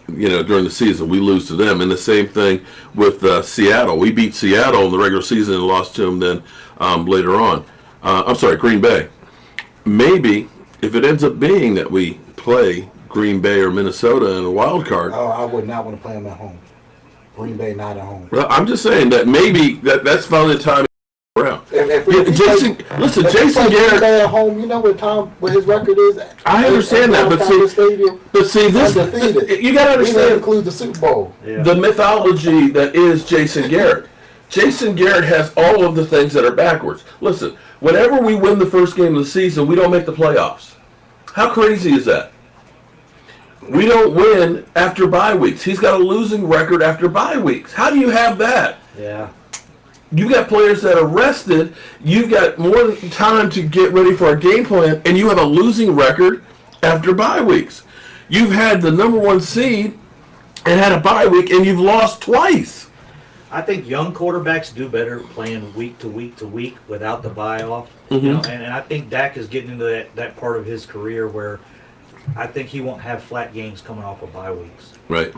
During the season, we lose to them. And the same thing with Seattle. We beat Seattle in the regular season and lost to them then later on. Green Bay. Maybe if it ends up being that we play Green Bay or Minnesota in a wild card. Oh, I would not want to play them at home. Green Bay not at home. Well, I'm just saying that maybe that's finally the time around. Jason Garrett at home. You know what his record is. I understand that, but see, this you got to understand. Include the Super Bowl. Yeah. The mythology that is Jason Garrett. Jason Garrett has all of the things that are backwards. Listen, whenever we win the first game of the season, we don't make the playoffs. How crazy is that? We don't win after bye weeks. He's got a losing record after bye weeks. How do you have that? Yeah. You've got players that are rested. You've got more time to get ready for a game plan, and you have a losing record after bye weeks. You've had the number 1 seed and had a bye week, and you've lost twice. I think young quarterbacks do better playing week to week to week without the bye off. Mm-hmm. And I think Dak is getting into that part of his career where I think he won't have flat games coming off of bye weeks. Right.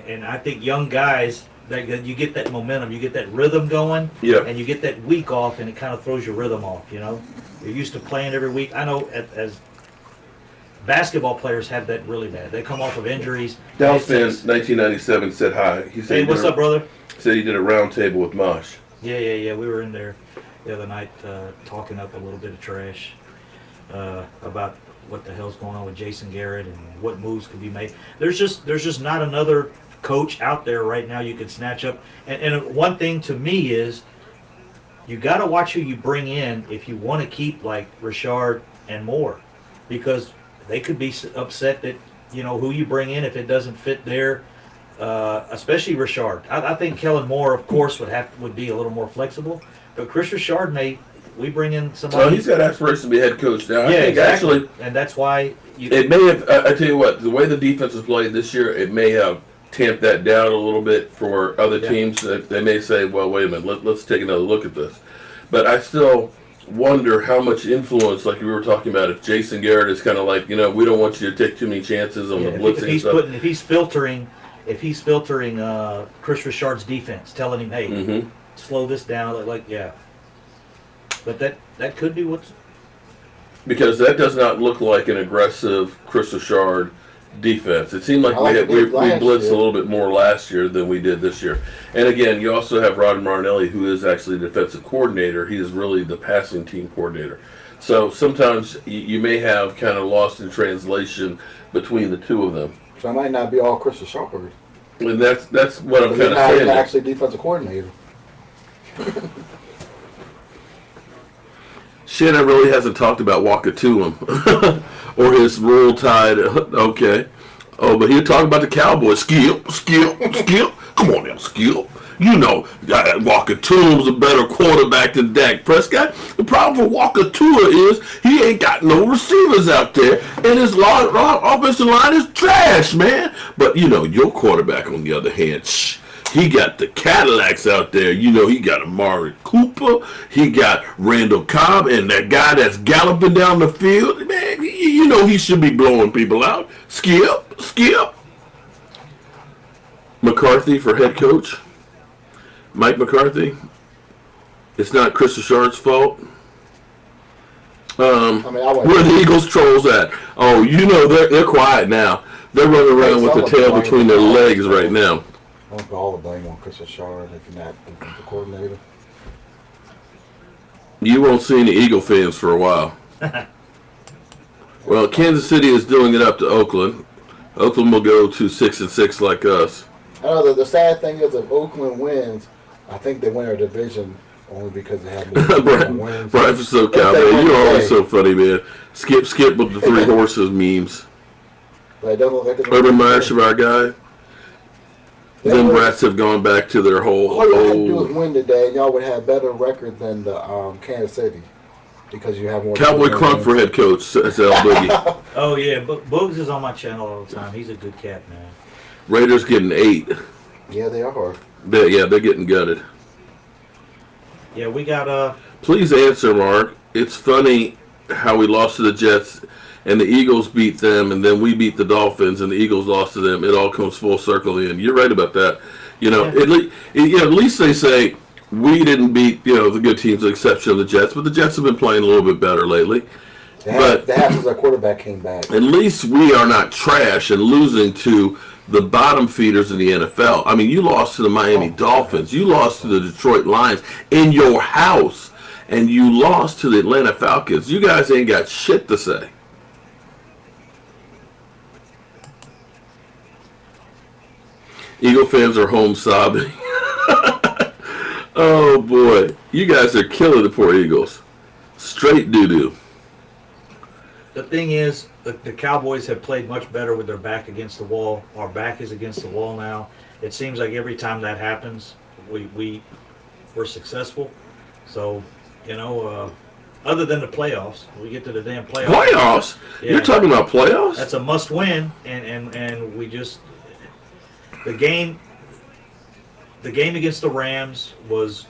And I think young guys, that you get that momentum, you get that rhythm going, and you get that week off, and it kind of throws your rhythm off. You're used to playing every week. I know as basketball players have that really bad. They come off of injuries. Dallas fan 1997 said hi. He said, "Hey, what's up, brother?" Said he did a round table with Mosh. Yeah. We were in there the other night talking up a little bit of trash about what the hell's going on with Jason Garrett and what moves could be made. There's just not another coach out there right now you could snatch up. And one thing to me is you got to watch who you bring in if you want to keep like Richard and Moore, because they could be upset that who you bring in if it doesn't fit their. Especially Richard. I think Kellen Moore, of course, would be a little more flexible, but Chris Richard we bring in somebody. Well, he's got aspirations to be head coach now. Yeah, I think exactly. Actually, and that's why it may have. I tell you what, the way the defense is played this year, it may have tamped that down a little bit for other teams. They may say, "Well, wait a minute, let's take another look at this." But I still wonder how much influence, like we were talking about, if Jason Garrett is kind of like, we don't want you to take too many chances on the blitzing if stuff. If he's filtering Chris Richard's defense, telling him, "Hey, slow this down," But that could be what's. because that does not look like an aggressive Chris Richard defense. It seemed like we blitzed a little bit more last year than we did this year. And again, you also have Rod Marinelli, who is actually the defensive coordinator. He is really the passing team coordinator. So sometimes you may have kind of lost in translation between the two of them. So it might not be all Chris Richard. And that's what I'm kind of saying. He's actually defensive coordinator. Shannon really hasn't talked about Walker to him or his Roll Tide. Okay. Oh, but he'll talk about the Cowboys. Skip. Come on now, Skip. You know, Walker Tua's a better quarterback than Dak Prescott. The problem for Walker Tua is he ain't got no receivers out there, and his offensive line is trash, man. But, you know, your quarterback, on the other hand, he got the Cadillacs out there. You know, he got Amari Cooper. He got Randall Cobb and that guy that's galloping down the field. Man, you know he should be blowing people out. Skip. McCarthy for head coach. Mike McCarthy. It's not Chris Richard's fault. Where the Eagles trolls at? Oh, you know they're quiet now. They're running around with the tail between their legs right now. I don't put all the blame on Chris Richard if you're not the coordinator. You won't see any Eagle fans for a while. Well, Kansas City is doing it up to Oakland. Oakland will go to 6-6 like us. I know the sad thing is if Oakland wins, I think they win our division only because they have more wins. Brian so Cowboy, you're always so funny, man. Skip with the three horses memes. But it doesn't look like Urban Meyer, our guy. Them brats have gone back to their whole. All you have to do is win today, and y'all would have better record than the Kansas City because you have more. Cowboy Crunk for head coach. That's L Boogie. Oh yeah, Boogs is on my channel all the time. He's a good cat, man. Raiders getting 8. Yeah, they are. They're getting gutted. Yeah, we got Please answer, Mark. It's funny how we lost to the Jets. And the Eagles beat them, and then we beat the Dolphins, and the Eagles lost to them. It all comes full circle in. You're right about that. You know, at least they say we didn't beat the good teams, with the exception of the Jets, but the Jets have been playing a little bit better lately. That happens. Our quarterback came back. At least we are not trash and losing to the bottom feeders in the NFL. I mean, you lost to the Miami Dolphins. You lost to the Detroit Lions in your house, and you lost to the Atlanta Falcons. You guys ain't got shit to say. Eagle fans are home sobbing. Oh, boy. You guys are killing the poor Eagles. Straight doo-doo. The thing is, the Cowboys have played much better with their back against the wall. Our back is against the wall now. It seems like every time that happens, we're successful. So, other than the playoffs, we get to the damn playoffs. Playoffs? Yeah. You're talking about playoffs? That's a must-win, and we just... The game against the Rams was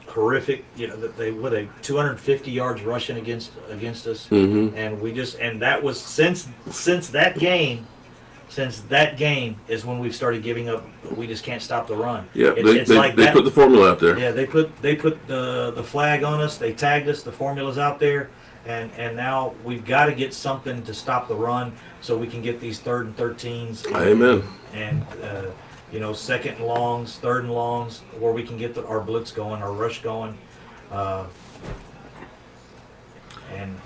horrific. You know, they 250 yards rushing against us, and that was since that game is when we've started giving up. We just can't stop the run. Yeah, they put the formula out there. Yeah, they put the flag on us. They tagged us. The formula's out there, and now we've got to get something to stop the run so we can get these 3rd and 13s. Amen. And 2nd and longs, 3rd and longs, where we can get our blitz going, our rush going, and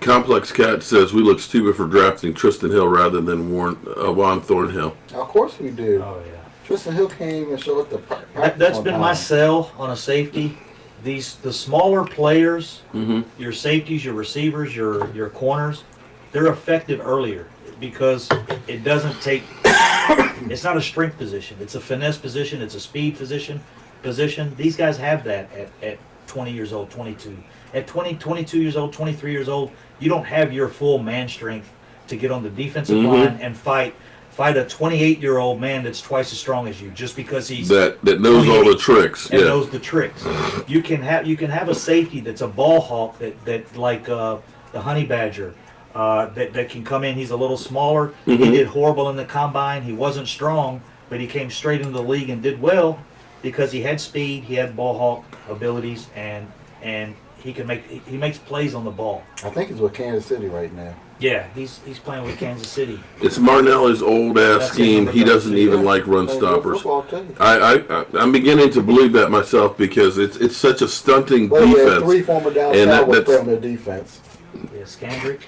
Complex Cat says we look stupid for drafting Tristan Hill rather than Juan Thornhill. Of course we do. Oh yeah. Tristan Hill came and showed up the practice. That's been my sell on a safety. The smaller players, your safeties, your receivers, your corners, they're effective earlier because it doesn't take. It's not a strength position. It's a finesse position. It's a speed position. These guys have that at 20 years old, 22. At 22 years old, 23 years old, you don't have your full man strength to get on the defensive line and fight a 28-year-old man that's twice as strong as you just because he's that knows all the tricks. And knows the tricks. You can have a safety that's a ball hawk that like the honey badger. That can come in. He's a little smaller. He did horrible in the combine. He wasn't strong, but he came straight into the league and did well because he had speed, he had ball hawk abilities, and he makes plays on the ball. I think he's with Kansas City right now. Yeah, he's playing with Kansas City. It's Martinelli's old ass scheme. He doesn't even like run stoppers. I'm beginning to believe that myself because it's such a stunting defense. He had 3 former Dallas Cowboys play on their defense. Yeah, Scandrick.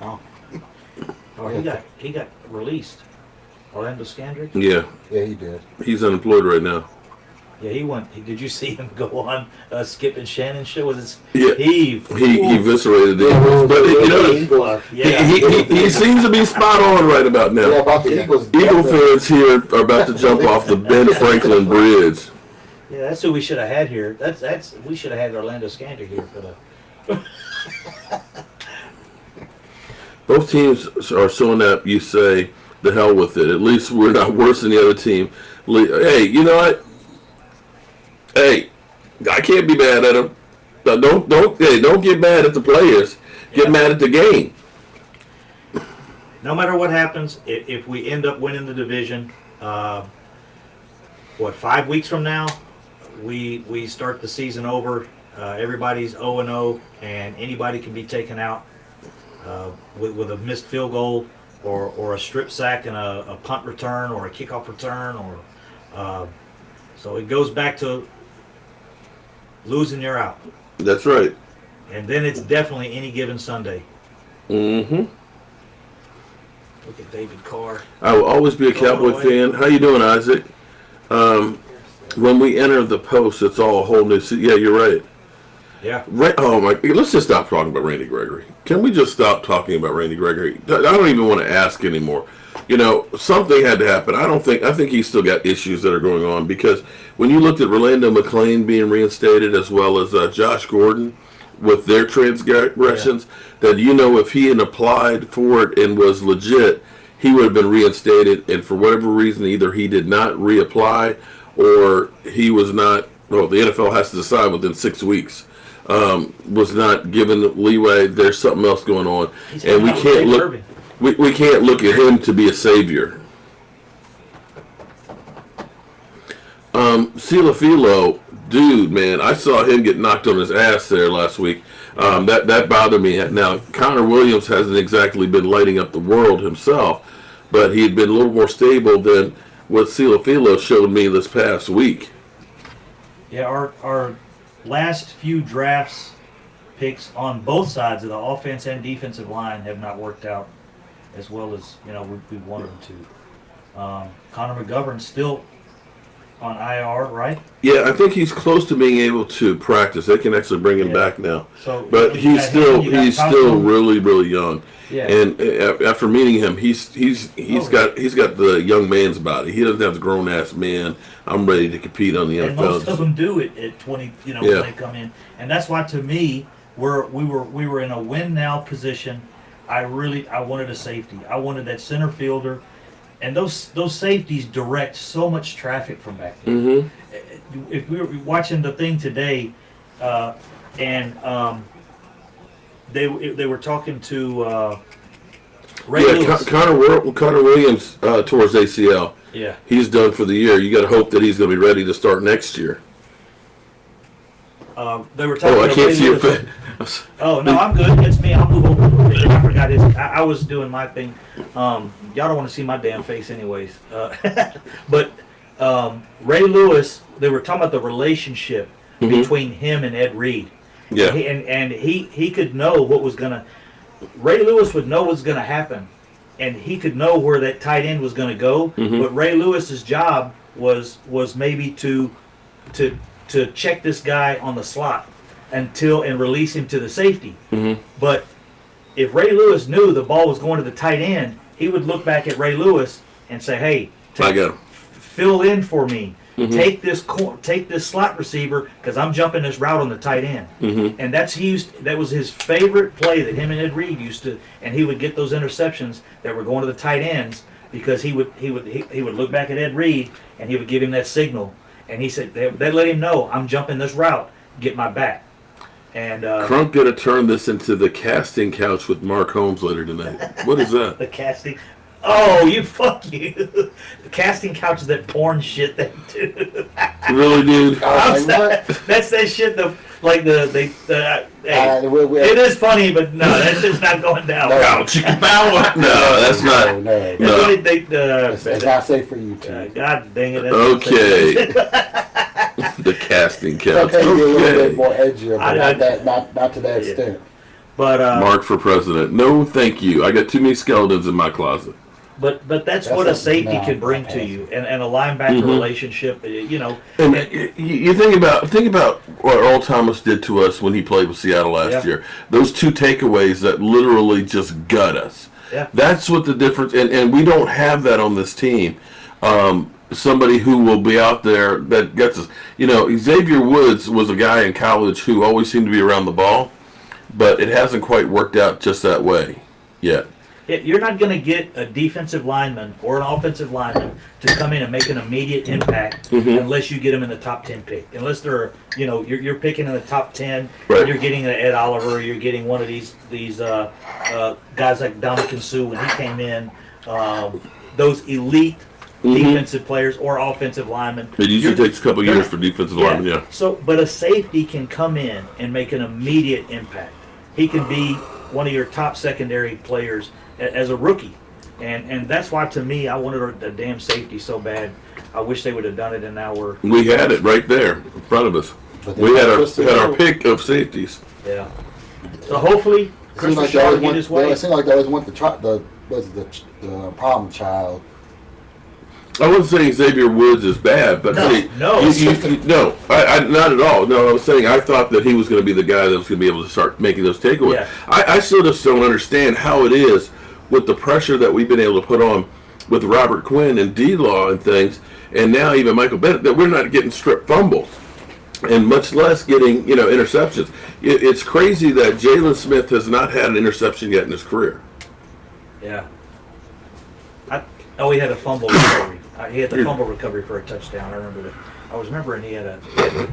Oh, he got released. Orlando Scandrick. Yeah, he did. He's unemployed right now. Yeah, he went. Did you see him go on Skip and Shannon show? He eviscerated the Eagles, but he seems to be spot on right about now. Yeah, about the Eagles. Eagle fans here are about to jump off the Ben Franklin Bridge. Yeah, that's who we should have had here. We should have had Orlando Scandrick here for the. Both teams are so inept. You say the hell with it. At least we're not worse than the other team. Hey, you know what? Hey, I can't be mad at them. Don't get mad at the players. Get mad at the game. No matter what happens, if we end up winning the division, 5 weeks from now, we start the season over. Everybody's 0-0, and anybody can be taken out with a missed field goal or a strip sack and a punt return or a kickoff return, so it goes back to losing, you're out. That's right. And then it's definitely any given Sunday. Mm-hmm. Look at David Carr. I will always be a Cowboy fan. How you doing, Isaac? When we enter the post, it's all a whole new. Yeah, you're right. Yeah. Oh my! Let's just stop talking about Randy Gregory. Can we just stop talking about Randy Gregory? I don't even want to ask anymore. Something had to happen. I think he's still got issues that are going on because when you looked at Rolando McClain being reinstated as well as Josh Gordon with their transgressions, that if he had applied for it and was legit, he would have been reinstated. And for whatever reason, either he did not reapply or he was not. Well, the NFL has to decide within 6 weeks. Was not given leeway. There's something else going on, and we can't look. We can't look at him to be a savior. Silafilo, dude, man, I saw him get knocked on his ass there last week. That bothered me. Now, Connor Williams hasn't exactly been lighting up the world himself, but he had been a little more stable than what Silafilo showed me this past week. Yeah, our last few drafts picks on both sides of the offense and defensive line have not worked out as well as we wanted them to. Connor McGovern's still on IR, right? Yeah, I think he's close to being able to practice. They can actually bring him back now. So, but he's still really, really young. Yeah. And after meeting him, he's got the young man's body. He doesn't have the grown ass man. I'm ready to compete on the NFL. And most of them do it at 20. When they come in, and that's why to me we were in a win now position. I wanted a safety. I wanted that center fielder, and those safeties direct so much traffic from back there. Mm-hmm. If we were watching the thing today, and they were talking to Ray Lewis. Connor Williams tore his ACL. Yeah, he's done for the year. You got to hope that he's going to be ready to start next year. They were talking. I can't see your face. Oh no, I'm good. It's me. I'll move over. I forgot his. I was doing my thing. Y'all don't want to see my damn face, anyways. But Ray Lewis, they were talking about the relationship between him and Ed Reed. Yeah, and he could know what was gonna. Ray Lewis would know what's gonna happen, and he could know where that tight end was gonna go. But Ray Lewis's job was maybe to check this guy on the slot and release him to the safety. But if Ray Lewis knew the ball was going to the tight end, he would look back at Ray Lewis and say, "Hey, fill in for me. Take this slot receiver because I'm jumping this route on the tight end." And that was his favorite play that him and Ed Reed used to, and he would get those interceptions that were going to the tight ends because he would look back at Ed Reed and he would give him that signal, and he said they let him know, "I'm jumping this route, get my back." And Crunk gonna turn this into the casting couch with Mark Holmes later tonight. What is that? The casting. Oh, fuck you. The casting couch is that porn shit they do. Really, dude? That's that shit Like it is funny, but no, that's just not going down. No, chicken power. No, that's not. No. It's not safe for you too. God dang it. Okay. The casting couch. Okay, a little bit more edgier, but not to that extent. But Mark for president. No, thank you. I got too many skeletons in my closet. But that's what a safety can bring to you, and a linebacker relationship. You know, and you think about what Earl Thomas did to us when he played with Seattle last year. Those 2 takeaways that literally just gut us. Yeah. That's what the difference. And we don't have that on this team. Somebody who will be out there that gets us. You know, Xavier Woods was a guy in college who always seemed to be around the ball, but it hasn't quite worked out just that way yet. You're not going to get a defensive lineman or an offensive lineman to come in and make an immediate impact unless you get them in the top 10 pick. Unless they're, you know, you're picking in the top 10, and you're getting an Ed Oliver, you're getting one of these guys like Dominican Sue when he came in, those elite defensive players or offensive linemen. It usually takes a couple years for defensive linemen, yeah. So, but a safety can come in and make an immediate impact. He can be one of your top secondary players as a rookie, and that's why, to me, I wanted a damn safety so bad. I wish they would have done it, and now we had it right there in front of us. We had our pick of safeties. Yeah. So hopefully, Chris Shaw will get his way. It seemed like they always want the problem child. I wasn't saying Xavier Woods is bad, but no, I not at all. No, I was saying I thought that he was going to be the guy that was going to be able to start making those takeaways. Yeah. I still just don't understand how it is with the pressure that we've been able to put on with Robert Quinn and D-Law and things, and now even Michael Bennett, that we're not getting strip fumbles, and much less getting interceptions. It's crazy that Jalen Smith has not had an interception yet in his career. Yeah. He had a fumble recovery. He had the fumble recovery for a touchdown. I remember that. I was remembering he had a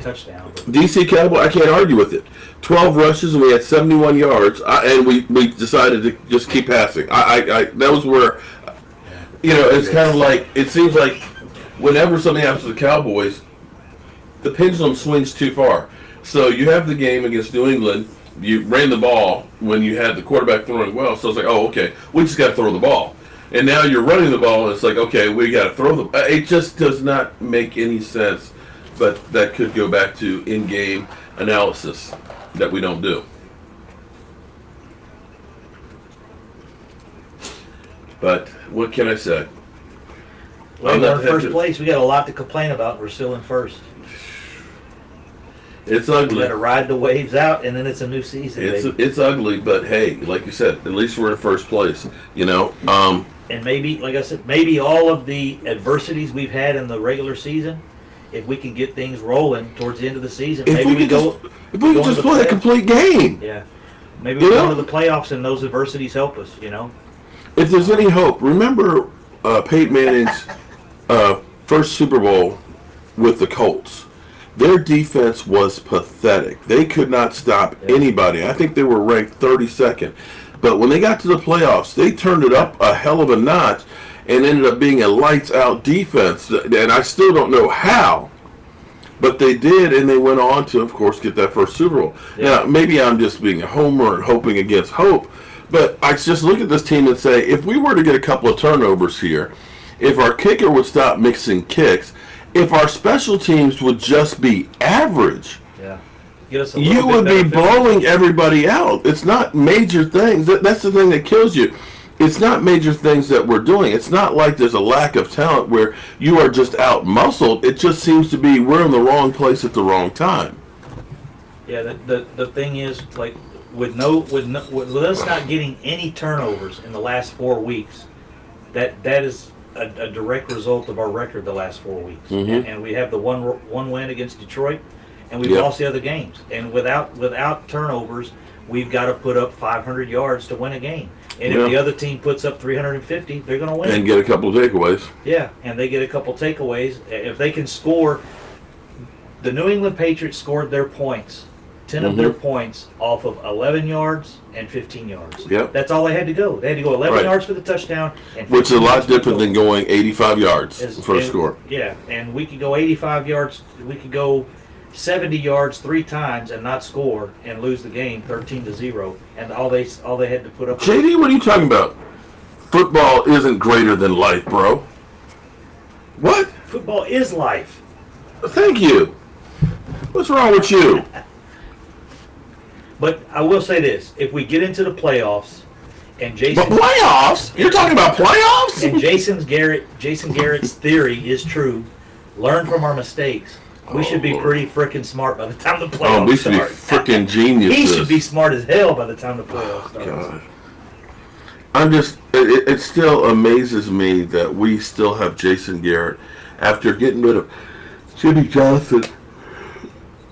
touchdown. DC Cowboy, I can't argue with it. 12 rushes and we had 71 yards, and we decided to just keep passing. That was where, it's kind of like, it seems like whenever something happens to the Cowboys, the pendulum swings too far. So you have the game against New England, you ran the ball when you had the quarterback throwing well, so it's like, oh, okay, we just got to throw the ball. And now you're running the ball, and it's like, okay, we got to throw the ball. It just does not make any sense, but that could go back to in-game analysis that we don't do. But what can I say? Well, we're in first place. We got a lot to complain about. We're still in first. It's ugly. We got to ride the waves out, and then it's a new season. It's ugly, but hey, like you said, at least we're in first place. And maybe, like I said, maybe all of the adversities we've had in the regular season, if we can get things rolling towards the end of the season, if we can just play a complete game. Yeah. Maybe we go to the playoffs and those adversities help us, If there's any hope, remember Peyton Manning's first Super Bowl with the Colts. Their defense was pathetic. They could not stop anybody. I think they were ranked 32nd. But when they got to the playoffs, they turned it up a hell of a notch and ended up being a lights-out defense. And I still don't know how, but they did, and they went on to, of course, get that first Super Bowl. Yeah. Now, maybe I'm just being a homer and hoping against hope, but I just look at this team and say, if we were to get a couple of turnovers here, if our kicker would stop mixing kicks, if our special teams would just be average, you would be blowing everybody out. It's not major things. That's the thing that kills you. It's not major things that we're doing. It's not like there's a lack of talent where you are just out-muscled. It just seems to be we're in the wrong place at the wrong time. Yeah, the thing is, like, with us not getting any turnovers in the last 4 weeks, that is a direct result of our record the last 4 weeks. Mm-hmm. And we have the one win against Detroit, and we've lost the other games. And without turnovers, we've got to put up 500 yards to win a game. And if the other team puts up 350, they're going to win. And get a couple of takeaways. Yeah, and they get a couple takeaways. If they can score, the New England Patriots scored their points, 10 of their points, off of 11 yards and 15 yards. Yep. That's all they had to go. They had to go 11 yards for the touchdown. And which is a lot different than going 85 yards for a score. Yeah, and we could go 85 yards. We could go 70 yards 3 times and not score and lose the game 13-0, and all they had to put up. JD, what are you talking about? Football isn't greater than life, bro. What? Football is life. Thank you. What's wrong with you? But I will say this: if we get into the playoffs, and Jason, But playoffs? You're talking about playoffs? and Jason Garrett's theory is true, learn from our mistakes. We should be pretty freaking smart by the time the playoffs we should start. be freaking geniuses. He should be smart as hell by the time the playoffs start. God. I'm just, it still amazes me that we still have Jason Garrett after getting rid of Jimmy Johnson.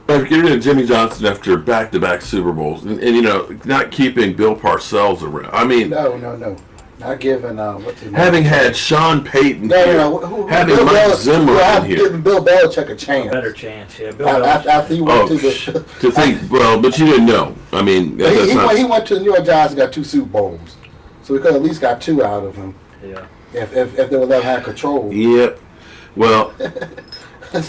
After getting rid of Jimmy Johnson after back-to-back Super Bowls, and you know, not keeping Bill Parcells around. I mean, No. Not giving what's his name? having had Sean Payton here, having Bill Mike Zimmer in here. Giving Bill Belichick a chance. Better chance, yeah. Bill Belichick. After he went To think, well, but you didn't know. I mean, he went to the New York Giants and got 2 Super Bowls, so we could at least got 2 out of him. Yeah. If they would let him have control. Yep. Well,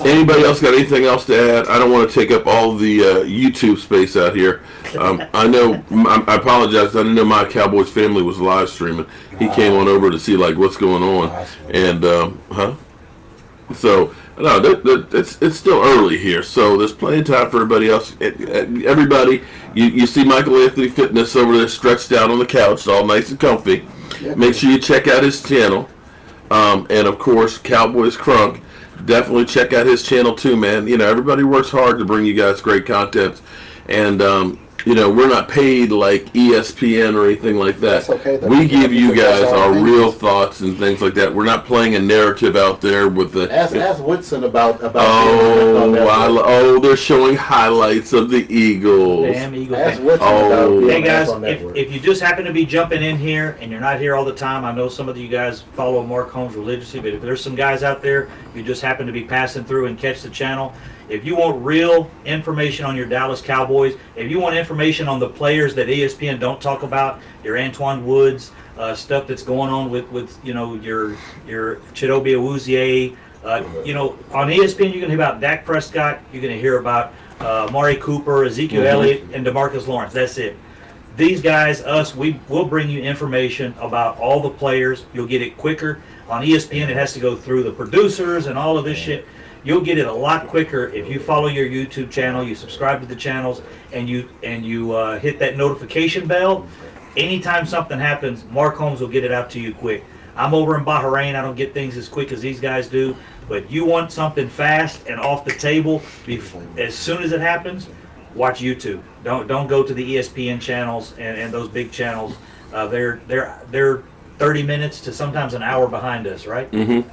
anybody else got anything else to add? I don't want to take up all the YouTube space out here. I know, I apologize. I didn't know my Cowboys family was live streaming. He came on over to see like what's going on, and So no, it's still early here. So there's plenty of time for everybody else. Everybody, you see Michael Anthony Fitness over there stretched out on the couch, all nice and comfy. Make sure you check out his channel, and of course Cowboys Crunk. Definitely check out his channel too, man. You know, everybody works hard to bring you guys great content, and you know, we're not paid like ESPN or anything like that. That's okay, we give you guys our real thoughts and things like that. We're not playing a narrative out there with the. Ask Woodson about. They're showing highlights of the Eagles. Damn Eagles. Ask Woodson about. Hey guys, if you just happen to be jumping in here and you're not here all the time, I know some of you guys follow Mark Holmes religiously, but if there's some guys out there, you just happen to be passing through and catch the channel. If you want real information on your Dallas Cowboys, if you want information on the players that ESPN don't talk about, your Antoine Woods, stuff that's going on with you know your Chidobe Awuzie, you know, on ESPN you're going to hear about Dak Prescott, you're going to hear about Amari Cooper, Ezekiel Elliott, and DeMarcus Lawrence. That's it. These guys, we'll bring you information about all the players. You'll get it quicker. On ESPN, it has to go through the producers and all of this shit. You'll get it a lot quicker if you follow your YouTube channel, you subscribe to the channels, and you hit that notification bell. Anytime something happens, Mark Holmes will get it out to you quick. I'm over in Bahrain. I don't get things as quick as these guys do. But you want something fast and off the table, as soon as it happens, watch YouTube. Don't go to the ESPN channels and those big channels. They're 30 minutes to sometimes an hour behind us, right? Mm-hmm.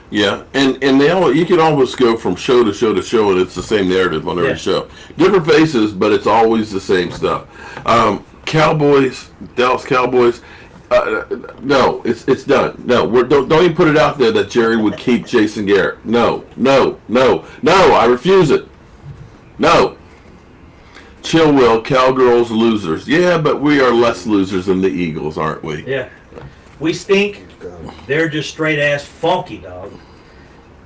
Yeah, and you can always go from show to show to show, and it's the same narrative on every show. Different faces, but it's always the same stuff. Cowboys, Dallas Cowboys. No, it's done. No, don't even put it out there that Jerry would keep Jason Garrett. No, I refuse it. No. Chill, Will. Cowgirls losers. Yeah, but we are less losers than the Eagles, aren't we? Yeah. We stink. They're just straight ass funky, dog.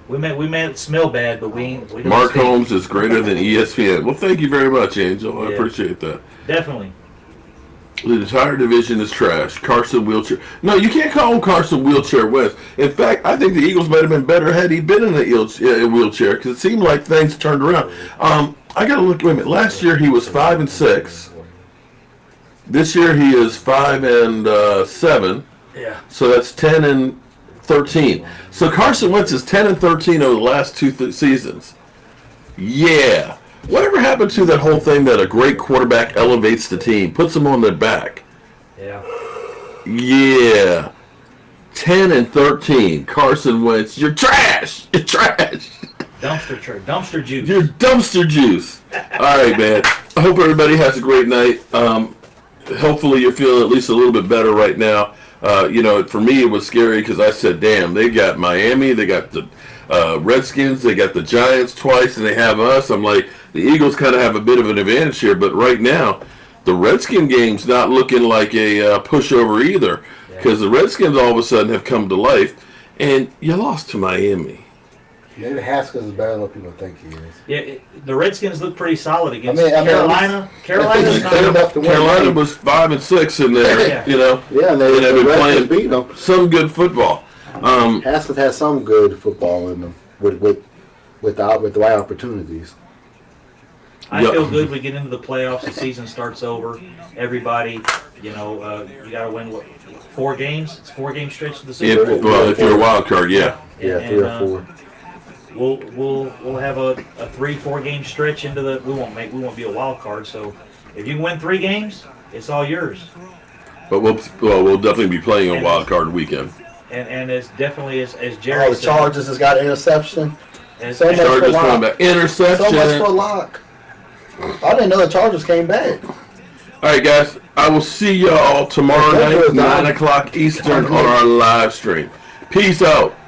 We may smell bad, but we don't Mark stink. Holmes is greater than ESPN. Well, thank you very much, Angel. I appreciate that. Definitely. The entire division is trash. Carson Wheelchair. No, you can't call him Carson Wheelchair Wentz. In fact, I think the Eagles might have been better had he been in the wheelchair, because it seemed like things turned around. I got to look. Wait a minute. Last year he was 5-6. This year he is 5-7. Yeah. So that's 10-13. So Carson Wentz is 10-13 over the last 2 seasons. Yeah. Whatever happened to that whole thing that a great quarterback elevates the team, puts them on their back? Yeah. Yeah. 10-13. Carson Wentz, you're trash. You're trash. Dumpster juice. You're dumpster juice. All right, man. I hope everybody has a great night. Hopefully you're feeling at least a little bit better right now. You know, for me it was scary because I said, damn, they got Miami, they got the Redskins, they got the Giants twice, and they have us. I'm like, the Eagles kind of have a bit of an advantage here, but right now, the Redskin game's not looking like a pushover either, because the Redskins all of a sudden have come to life, and you lost to Miami. Maybe Haskins is better than what people think he is. Yeah, the Redskins look pretty solid against I mean, Carolina. Carolina's not enough to win. Carolina was 5-6 in there, Yeah. you know. Yeah, and they've the been Redskins playing beat them. some good football. Haskins has some good football in them with the right opportunities. I feel good. We get into the playoffs. The season starts over. Everybody, you got to win 4 games. It's 4-game stretch to the Super Bowl. If you're a wild card, yeah. Yeah, 3 or 4. We'll have a 3-4 game stretch into the. We won't be a wild card. So if you win 3 games, it's all yours. But we'll definitely be playing a wild card weekend. And as definitely as Jerry the said, Chargers has got an interception. So much for Lock. Interception. So much for Lock. I didn't know the Chargers came back. All right, guys. I will see y'all tomorrow night, 9 o'clock Eastern on our live stream. Peace out.